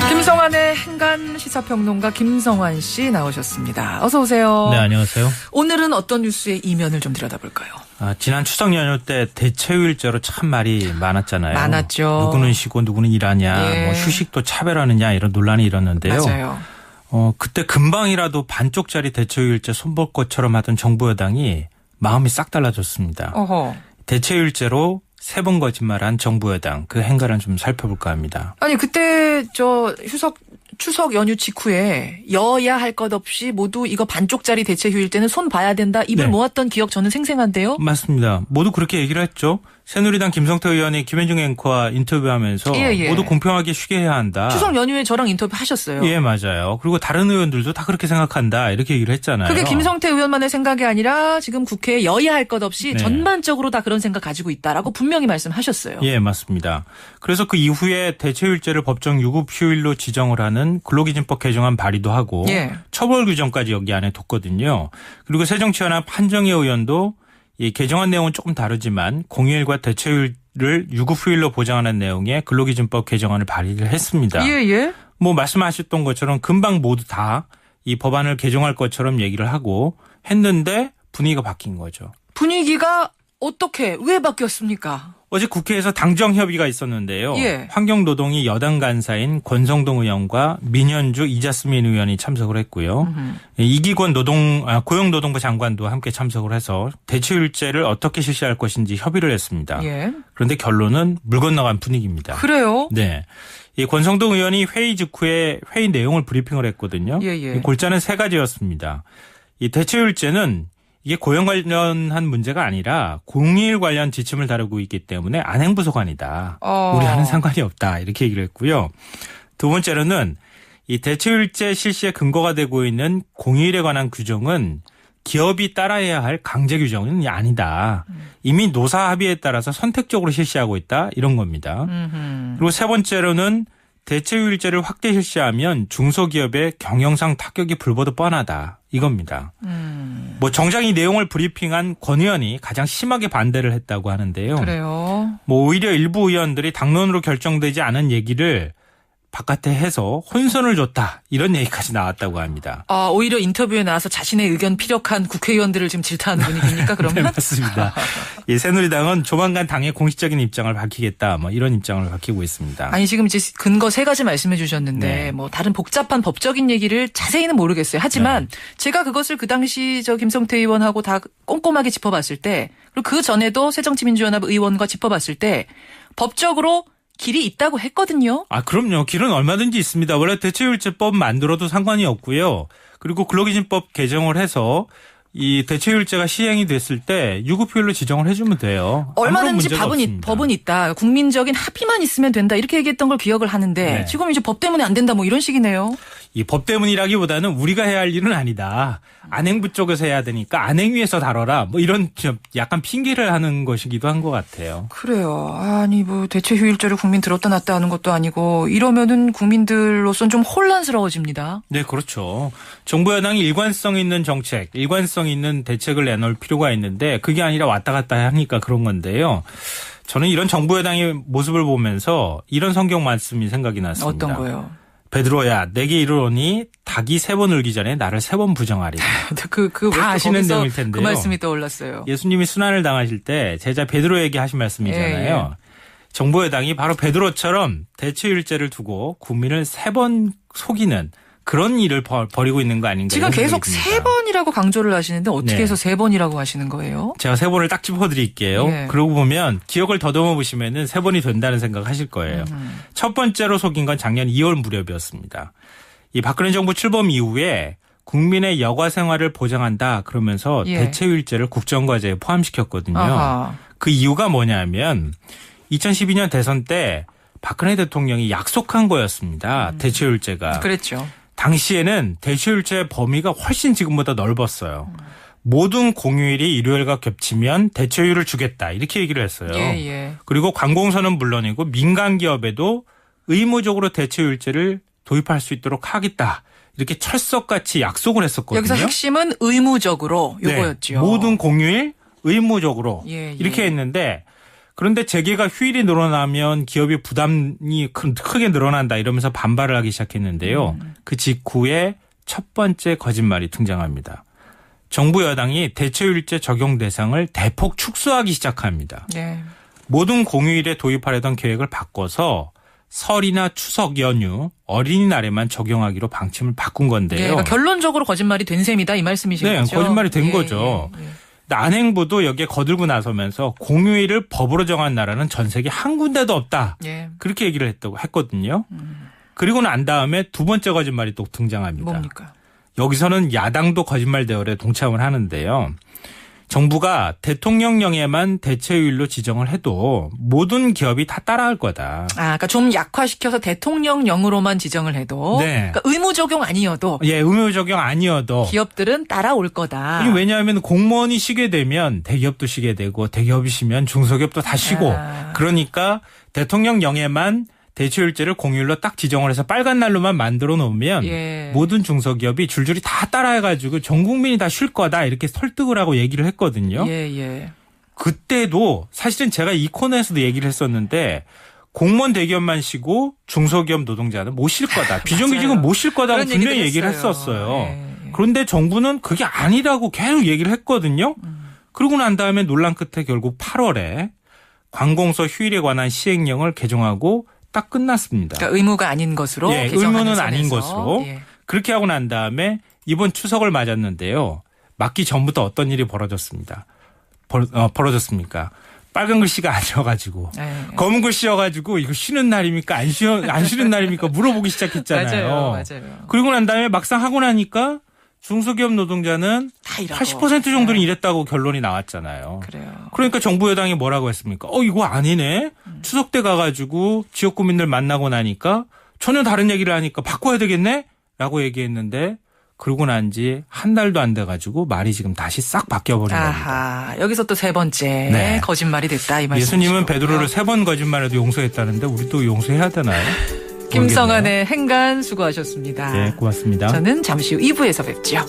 김성환의 행간 시사평론가 김성환 씨 나오셨습니다. 어서 오세요. 네, 안녕하세요. 오늘은 어떤 뉴스의 이면을 좀 들여다볼까요? 지난 추석 연휴 때 대체휴일제로 참 말이 많았잖아요. 많았죠. 누구는 쉬고 누구는 일하냐, 예. 뭐 휴식도 차별하느냐 이런 논란이 일었는데요. 맞아요. 그때 금방이라도 반쪽짜리 대체휴일제 손볼 것처럼 하던 정부 여당이 마음이 싹 달라졌습니다. 어허. 대체휴일제로 세 번 거짓말한 정부 여당 그 행간을 좀 살펴볼까 합니다. 아니 그때 추석 연휴 직후에 여야 할 것 없이 모두 이거 반쪽짜리 대체휴일 때는 손 봐야 된다 입을 네. 모았던 기억 저는 생생한데요. 맞습니다. 모두 그렇게 얘기를 했죠. 새누리당 김성태 의원이 김현중 앵커와 인터뷰하면서 예. 모두 공평하게 쉬게 해야 한다. 추석 연휴에 저랑 인터뷰 하셨어요. 예, 맞아요. 그리고 다른 의원들도 다 그렇게 생각한다. 이렇게 얘기를 했잖아요. 그게 김성태 의원만의 생각이 아니라 지금 국회에 여야 할 것 없이 네. 전반적으로 다 그런 생각 가지고 있다라고 분명히 말씀하셨어요. 예, 맞습니다. 그래서 그 이후에 대체휴일제를 법정 유급휴일로 지정을 하는 근로기준법 개정안 발의도 하고 예. 처벌 규정까지 여기 안에 뒀거든요. 그리고 새정치연합 한정희 의원도 이 개정안 내용은 조금 다르지만 공휴일과 대체휴일을 유급휴일로 보장하는 내용의 근로기준법 개정안을 발의를 했습니다. 예. 뭐 말씀하셨던 것처럼 금방 모두 다 이 법안을 개정할 것처럼 얘기를 하고 했는데 분위기가 바뀐 거죠. 분위기가 어떻게 왜 바뀌었습니까? 어제 국회에서 당정 협의가 있었는데요. 예. 환경노동위 여당 간사인 권성동 의원과 민현주 이자스민 의원이 참석을 했고요. 이기권 고용노동부 장관도 함께 참석을 해서 대체휴일제를 어떻게 실시할 것인지 협의를 했습니다. 예. 그런데 결론은 물 건너간 분위기입니다. 그래요? 네. 이 권성동 의원이 회의 직후에 회의 내용을 브리핑을 했거든요. 예. 이 골자는 세 가지였습니다. 이 대체휴일제는 이게 고용 관련한 문제가 아니라 공휴일 관련 지침을 다루고 있기 때문에 안행부소관이다. 우리와는 상관이 없다. 이렇게 얘기를 했고요. 두 번째로는 이 대체휴일제 실시에 근거가 되고 있는 공휴일에 관한 규정은 기업이 따라야 할 강제 규정은 아니다. 이미 노사 합의에 따라서 선택적으로 실시하고 있다. 이런 겁니다. 그리고 세 번째로는 대체휴일제를 확대 실시하면 중소기업의 경영상 타격이 불보듯 뻔하다. 이겁니다. 뭐 정작 이 내용을 브리핑한 권 의원이 가장 심하게 반대를 했다고 하는데요. 그래요. 뭐 오히려 일부 의원들이 당론으로 결정되지 않은 얘기를 바깥에 해서 혼선을 줬다. 이런 얘기까지 나왔다고 합니다. 오히려 인터뷰에 나와서 자신의 의견 피력한 국회의원들을 지금 질타하는 분위기입니까? 그러면? 네, 맞습니다. 예, 새누리당은 조만간 당의 공식적인 입장을 밝히겠다. 뭐 이런 입장을 밝히고 있습니다. 아니 지금 이제 근거 세 가지 말씀해 주셨는데 네. 뭐 다른 복잡한 법적인 얘기를 자세히는 모르겠어요. 하지만 제가 그것을 그 당시 김성태 의원하고 다 꼼꼼하게 짚어봤을 때 그리고 그 전에도 새정치민주연합 의원과 짚어봤을 때 법적으로 길이 있다고 했거든요. 그럼요. 길은 얼마든지 있습니다. 원래 대체휴일제법 만들어도 상관이 없고요. 그리고 근로기준법 개정을 해서 이 대체휴일제가 시행이 됐을 때 유급휴일로 지정을 해주면 돼요. 얼마든지 법은 있다. 국민적인 합의만 있으면 된다. 이렇게 얘기했던 걸 기억을 하는데 네. 지금 이제 법 때문에 안 된다 뭐 이런 식이네요. 이 법 때문이라기보다는 우리가 해야 할 일은 아니다. 안행부 쪽에서 해야 되니까 안행위에서 다뤄라. 뭐 이런 좀 약간 핑계를 하는 것이기도 한 것 같아요. 그래요. 아니 뭐 대체휴일제를 국민 들었다 놨다 하는 것도 아니고 이러면은 국민들로선 좀 혼란스러워집니다. 네, 그렇죠. 정부 여당이 일관성 있는 정책, 일관성 있는 대책을 내놓을 필요가 있는데 그게 아니라 왔다 갔다 하니까 그런 건데요. 저는 이런 정부 여당의 모습을 보면서 이런 성경 말씀이 생각이 났습니다. 어떤 거요? 베드로야, 내게 이르노니 닭이 3번 울기 전에 나를 3번 부정하리라. 다 아시는 내용일 텐데요. 그 말씀이 떠올랐어요. 예수님이 순환을 당하실 때 제자 베드로에게 하신 말씀이잖아요. 예. 정부 여당이 바로 베드로처럼 대체휴일제를 두고 국민을 3번 속이는 그런 일을 벌이고 있는 거 아닌가. 지금 계속 3번이라고 강조를 하시는데 어떻게 네. 해서 3번이라고 하시는 거예요? 제가 3번을 딱 짚어드릴게요. 예. 그러고 보면 기억을 더듬어 보시면은 3번이 된다는 생각 하실 거예요. 첫 번째로 속인 건 작년 2월 무렵이었습니다. 이 박근혜 정부 출범 이후에 국민의 여가 생활을 보장한다 그러면서 예. 대체휴일제를 국정과제에 포함시켰거든요. 아하. 그 이유가 뭐냐면 2012년 대선 때 박근혜 대통령이 약속한 거였습니다. 대체휴일제가. 그랬죠. 당시에는 대체휴일제 범위가 훨씬 지금보다 넓었어요. 모든 공휴일이 일요일과 겹치면 대체휴일을 주겠다 이렇게 얘기를 했어요. 예. 그리고 관공서는 물론이고 민간 기업에도 의무적으로 대체휴일제를 도입할 수 있도록 하겠다. 이렇게 철석같이 약속을 했었거든요. 여기서 핵심은 의무적으로 요거였죠. 네, 모든 공휴일 의무적으로 예. 이렇게 했는데 그런데 재계가 휴일이 늘어나면 기업의 부담이 크게 늘어난다 이러면서 반발을 하기 시작했는데요. 그 직후에 첫 번째 거짓말이 등장합니다. 정부 여당이 대체휴일제 적용 대상을 대폭 축소하기 시작합니다. 네. 모든 공휴일에 도입하려던 계획을 바꿔서 설이나 추석 연휴, 어린이날에만 적용하기로 방침을 바꾼 건데요. 그러니까 결론적으로 거짓말이 된 셈이다 이 말씀이신 네, 거죠? 거짓말이 된 거죠. 안행부도 여기에 거들고 나서면서 공휴일을 법으로 정한 나라는 전 세계 한 군데도 없다. 예. 그렇게 얘기를 했거든요. 그리고 난 다음에 두 번째 거짓말이 또 등장합니다. 뭡니까? 여기서는 야당도 거짓말 대열에 동참을 하는데요. 정부가 대통령령에만 대체휴일로 지정을 해도 모든 기업이 다 따라할 거다. 그러니까 좀 약화시켜서 대통령령으로만 지정을 해도 네. 그러니까 의무 적용 아니어도 예, 의무 적용 아니어도 기업들은 따라올 거다. 왜냐하면 공무원이 쉬게 되면 대기업도 쉬게 되고 대기업이 쉬면 중소기업도 다 쉬고 그러니까 대통령령에만 대체휴일제를 공휴일로 딱 지정을 해서 빨간 날로만 만들어 놓으면 예. 모든 중소기업이 줄줄이 다 따라해가지고 전 국민이 다 쉴 거다 이렇게 설득을 하고 얘기를 했거든요. 예. 그때도 사실은 제가 이 코너에서도 얘기를 했었는데 공무원 대기업만 쉬고 중소기업 노동자는 못 쉴 거다. 비정규직은 못 쉴 거다고 분명히 얘기를 했었어요. 예. 그런데 정부는 그게 아니라고 계속 얘기를 했거든요. 그러고 난 다음에 논란 끝에 결국 8월에 관공서 휴일에 관한 시행령을 개정하고 딱 끝났습니다. 그러니까 의무가 아닌 것으로 예, 개정하는 의무는 선에서. 아닌 것으로. 예. 그렇게 하고 난 다음에 이번 추석을 맞았는데요. 맞기 전부터 어떤 일이 벌어졌습니까? 빨간 글씨가 안 씌어가지고 검은 글씨 씌어가지고 이거 쉬는 날입니까? 안 쉬는 날입니까? 물어보기 시작했잖아요. 맞아요. 그리고 난 다음에 막상 하고 나니까 중소기업 노동자는 다 일하고. 80% 정도는 일했다고 결론이 나왔잖아요. 그래요. 그러니까 정부 여당이 뭐라고 했습니까? 이거 아니네. 추석 때 가가지고 지역 구민들 만나고 나니까 전혀 다른 얘기를 하니까 바꿔야 되겠네? 라고 얘기했는데 그러고 난 지 한 달도 안 돼가지고 말이 지금 다시 싹 바뀌어버린 겁니다. 여기서 또 세 번째 거짓말이 됐다 이 말씀이시죠. 예수님은 베드로를 3번 거짓말해도 용서했다는데 우리도 용서해야 되나요? 김성환의 행간 수고하셨습니다. 네, 고맙습니다. 저는 잠시 후 2부에서 뵙죠.